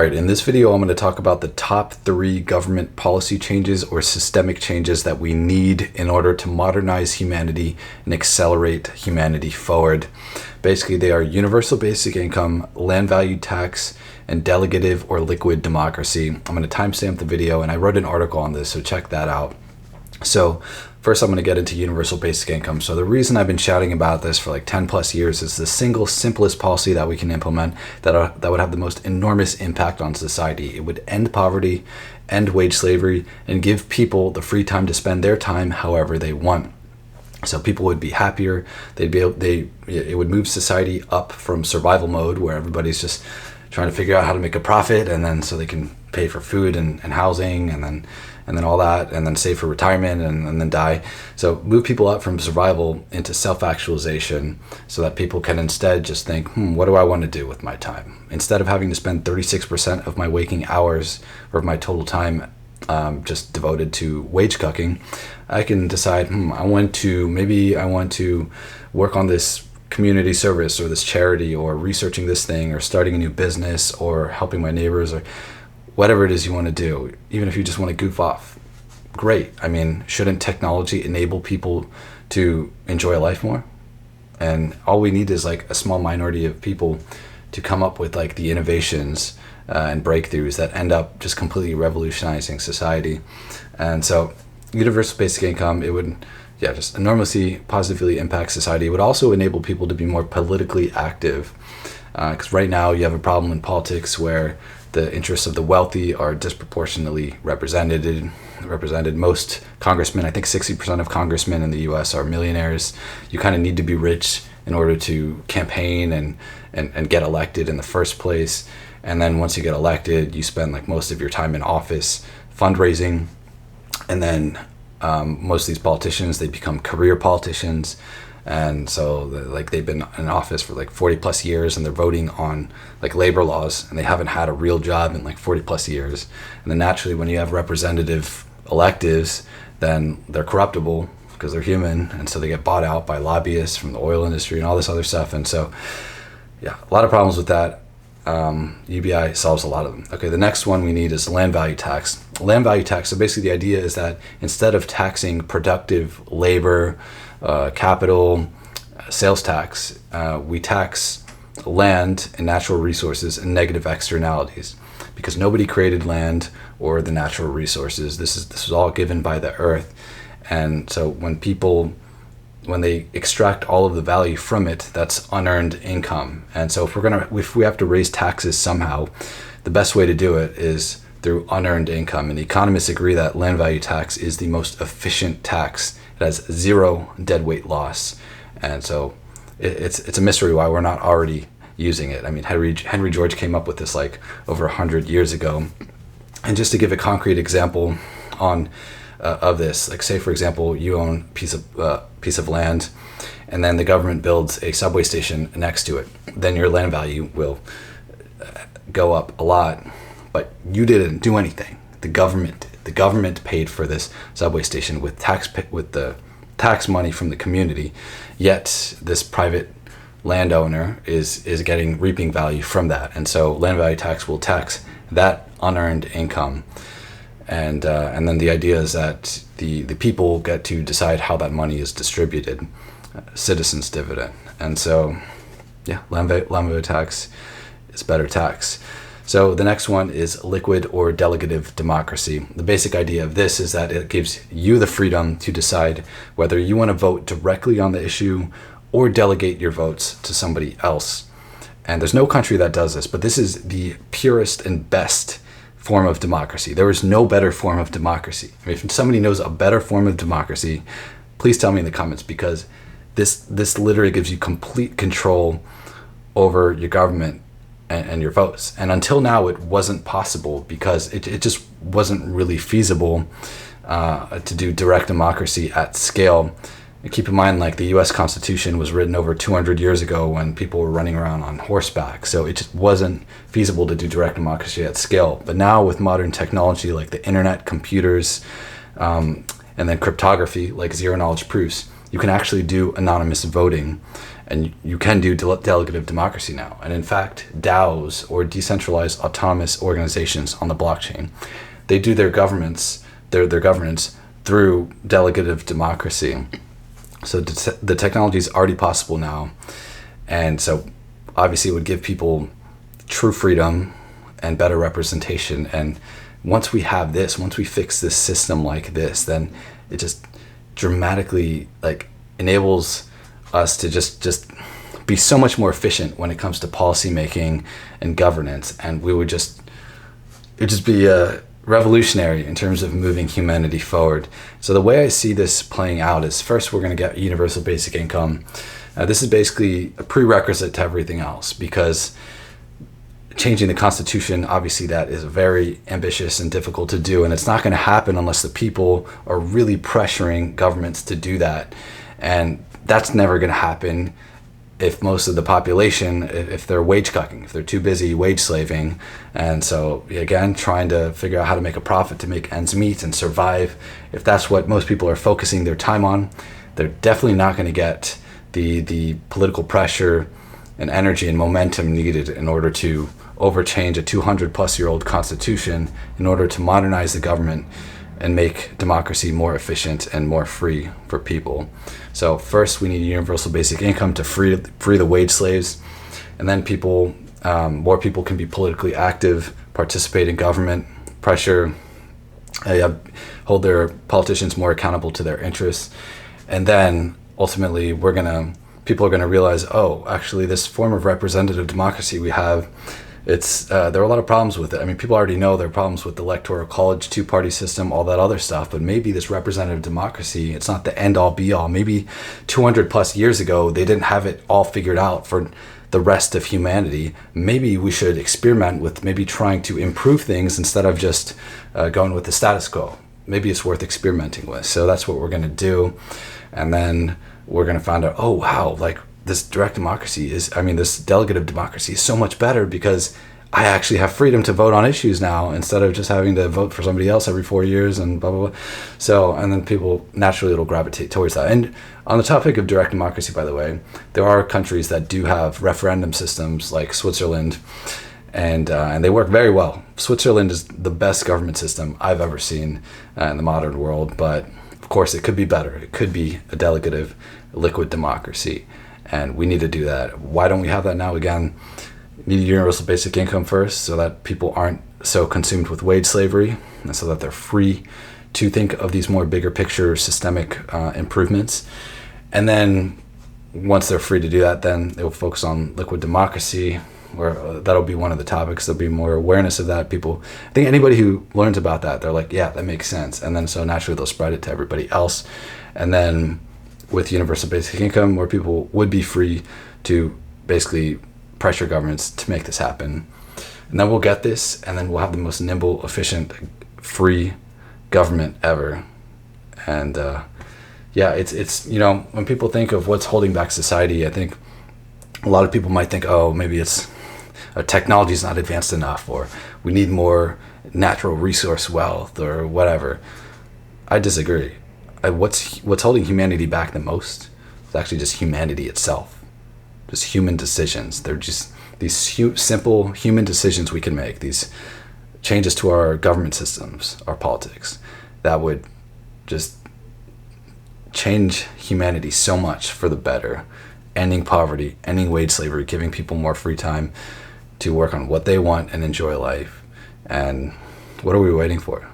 Alright, in this video I'm going to talk about the top 3 government policy changes or systemic changes that we need in order to modernize humanity and accelerate humanity forward. Basically, they are universal basic income, land value tax, and delegative or liquid democracy. I'm going to timestamp the video, and I wrote an article on this, so check that out. So first I'm going to get into universal basic income. So the reason I've been shouting about this for like 10 plus years is the single simplest policy that we can implement that would have the most enormous impact on society. It would end poverty, end wage slavery, and give people the free time to spend their time however they want. So people would be happier. It would move society up from survival mode, where everybody's just trying to figure out how to make a profit, and then so they can pay for food and housing, and then all that, and then save for retirement, and then die. So move people up from survival into self-actualization, so that people can instead just think, what do I want to do with my time? Instead of having to spend 36% of my waking hours or of my total time just devoted to wage cucking, I can decide, I want to work on this community service or this charity, or researching this thing, or starting a new business, or helping my neighbors, or whatever it is you want to do. Even if you just want to goof off, great. I mean, shouldn't technology enable people to enjoy life more? And all we need is like a small minority of people to come up with like the innovations and breakthroughs that end up just completely revolutionizing society. And so universal basic income, it would just enormously positively impact society. It would also enable people to be more politically active, because right now you have a problem in politics where the interests of the wealthy are disproportionately represented. Most congressmen, I think 60% of congressmen in the US are millionaires. You kind of need to be rich in order to campaign and get elected in the first place. And then once you get elected, you spend like most of your time in office fundraising. And then most of these politicians, they become career politicians. And so like they've been in office for like 40 plus years, and they're voting on like labor laws, and they haven't had a real job in like 40 plus years. And then naturally, when you have representative electives, then they're corruptible because they're human, and so they get bought out by lobbyists from the oil industry and all this other stuff. And so a lot of problems with that. UBI solves a lot of them. Okay, the next one we need is land value tax. Land value tax, so basically the idea is that instead of taxing productive labor, capital, sales tax, we tax land and natural resources and negative externalities, because nobody created land or the natural resources. This was all given by the earth. And so when they extract all of the value from it, that's unearned income. And so if we have to raise taxes somehow, the best way to do it is through unearned income. And economists agree that land value tax is the most efficient tax. It has zero deadweight loss. And so it's a mystery why we're not already using it. I mean, Henry George came up with this like over 100 years ago. And just to give a concrete example of this, like say for example, you own a piece of land, and then the government builds a subway station next to it. Then your land value will go up a lot, but you didn't do anything. The government paid for this subway station with the tax money from the community. Yet this private landowner is reaping value from that, and so land value tax will tax that unearned income. And then the idea is that the people get to decide how that money is distributed, citizens' dividend. And so, land value tax is better tax. So the next one is liquid or delegative democracy. The basic idea of this is that it gives you the freedom to decide whether you want to vote directly on the issue or delegate your votes to somebody else. And there's no country that does this, but this is the purest and best form of democracy. There is no better form of democracy. I mean, if somebody knows a better form of democracy, please tell me in the comments, because this literally gives you complete control over your government and your votes. And until now, it wasn't possible because it just wasn't really feasible to do direct democracy at scale. And keep in mind, like the US Constitution was written over 200 years ago when people were running around on horseback. So it just wasn't feasible to do direct democracy at scale. But now with modern technology like the internet, computers, and then cryptography like zero knowledge proofs, you can actually do anonymous voting. And you can do delegative democracy now. And in fact, DAOs, or decentralized autonomous organizations on the blockchain, they do their governance through delegative democracy. So the technology is already possible now. And so obviously it would give people true freedom and better representation. And once we have this, once we fix this system like this, then it just dramatically like enables us to just be so much more efficient when it comes to policy making and governance. And it would just be revolutionary in terms of moving humanity forward. So the way I see this playing out is, first we're going to get universal basic income. This is basically a prerequisite to everything else, because changing the Constitution, obviously that is very ambitious and difficult to do, and it's not going to happen unless the people are really pressuring governments to do that. And that's never going to happen if most of the population, if they're wage cucking, if they're too busy wage slaving. And so again, trying to figure out how to make a profit to make ends meet and survive, if that's what most people are focusing their time on, they're definitely not going to get the political pressure and energy and momentum needed in order to overchange a 200-plus-year-old constitution in order to modernize the government and make democracy more efficient and more free for people. So first, we need universal basic income to free the wage slaves, and then more people can be politically active, participate in government, pressure, hold their politicians more accountable to their interests, and then ultimately people are gonna realize, oh, actually, this form of representative democracy we have, there are a lot of problems with it. I mean, people already know there are problems with the electoral college, two-party system, all that other stuff, but maybe this representative democracy, it's not the end-all be-all. Maybe 200 plus years ago, they didn't have it all figured out for the rest of humanity. Maybe we should experiment with maybe trying to improve things instead of just going with the status quo. Maybe it's worth experimenting with. So that's what we're going to do. And then we're going to find out, oh, wow, like, this this delegative democracy is so much better because I actually have freedom to vote on issues now instead of just having to vote for somebody else every 4 years and blah, blah, blah. So, and then people naturally will gravitate towards that. And on the topic of direct democracy, by the way, there are countries that do have referendum systems like Switzerland, and they work very well. Switzerland is the best government system I've ever seen in the modern world, but of course it could be better. It could be a delegative, liquid democracy. And we need to do that. Why don't we have that now? Again, we need universal basic income first so that people aren't so consumed with wage slavery and so that they're free to think of these more bigger picture systemic improvements. And then once they're free to do that, then they will focus on liquid democracy, where that'll be one of the topics. There'll be more awareness of that. I think anybody who learns about that, they're like, yeah, that makes sense. And then so naturally they'll spread it to everybody else. And then with universal basic income, where people would be free to basically pressure governments to make this happen. And then we'll get this, and then we'll have the most nimble, efficient, free government ever. And it's when people think of what's holding back society, I think a lot of people might think, oh, maybe it's technology is not advanced enough, or we need more natural resource wealth, or whatever. I disagree. What's holding humanity back the most is actually just humanity itself, just human decisions. They're just these simple human decisions we can make, these changes to our government systems, our politics, that would just change humanity so much for the better, ending poverty, ending wage slavery, giving people more free time to work on what they want and enjoy life. And what are we waiting for?